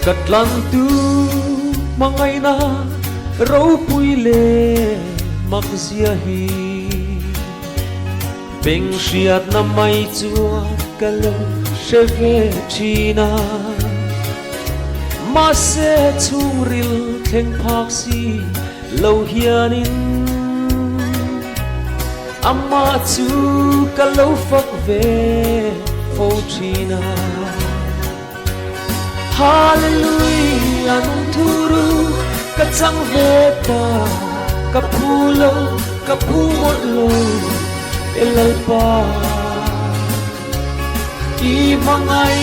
cắt lan tu mà ngày na râu pui lệ mặc zia hi beng siat na mai chua kalo se ve china ma se chung ril theng phak si lo hianin amma chu kalo fak ve fo china hallelujah nung thuru ka chang ve ta ka phulo ka phu một lối elal pa i mangai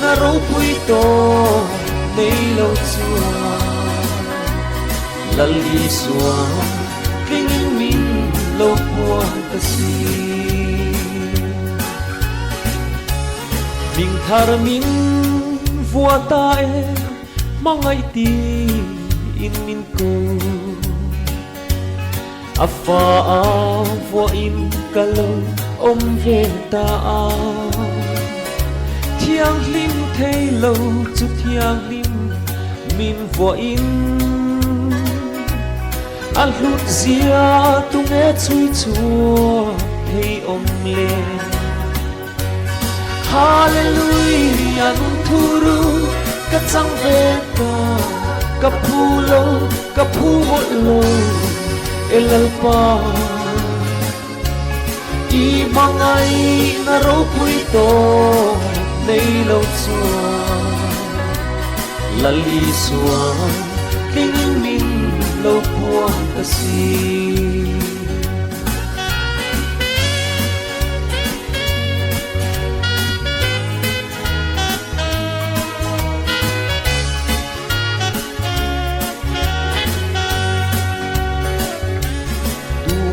na ro pui to nei lo chua lali suwa king min lo puan ta si ming thar min vua ta e mangai ti in min ko afa vua in kalo om ve ta thiang lim thei lo chu thiang lim min vua in al hlut zia tu nghe chui chua thei om le hallelujah nung thuru ka chang ve ta ka phulo ka phu một lối elal pa i mangai na ro pui to nei lo chua lali suwa king min lo puan ta si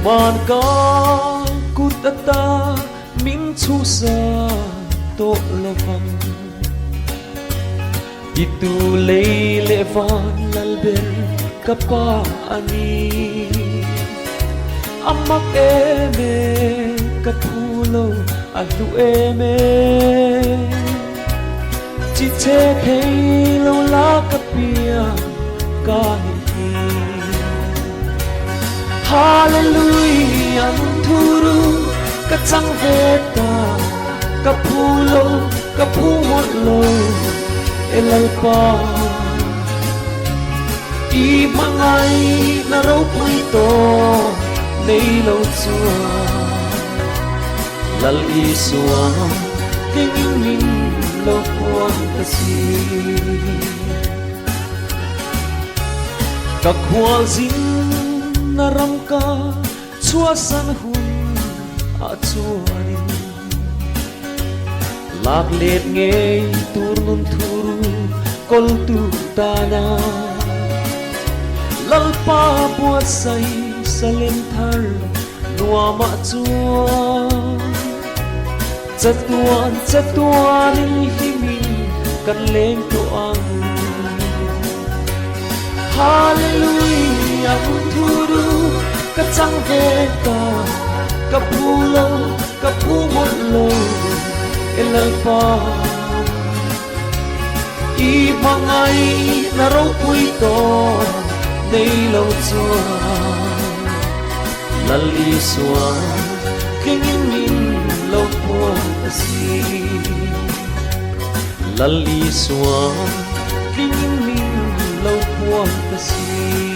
man ka kutata min chu sa to lovang itu leile van lalber kapa ani amak eme kapulo alu eme chite thelo la kapia ka hallelujah nung thuru ka chang ve ta ka phulo ka phu một lối elal pa i mangai na ro pui to nei lo chua lal i suwa king min lo puan ta si ka khwal zin na ram ka chua san hun a chuanin lak let nge tur nun thuru kol tu ta na lal pa buat sai salen thar nuwa ma chua chatuan himin kan leng to ang hallelujah thuru ka chang ve ta ka phulo ka phu một lối elal pa i mangai na ro pui to nei lo chua lali suwa king min lo puan ta si lali suwa king min lo puan ta si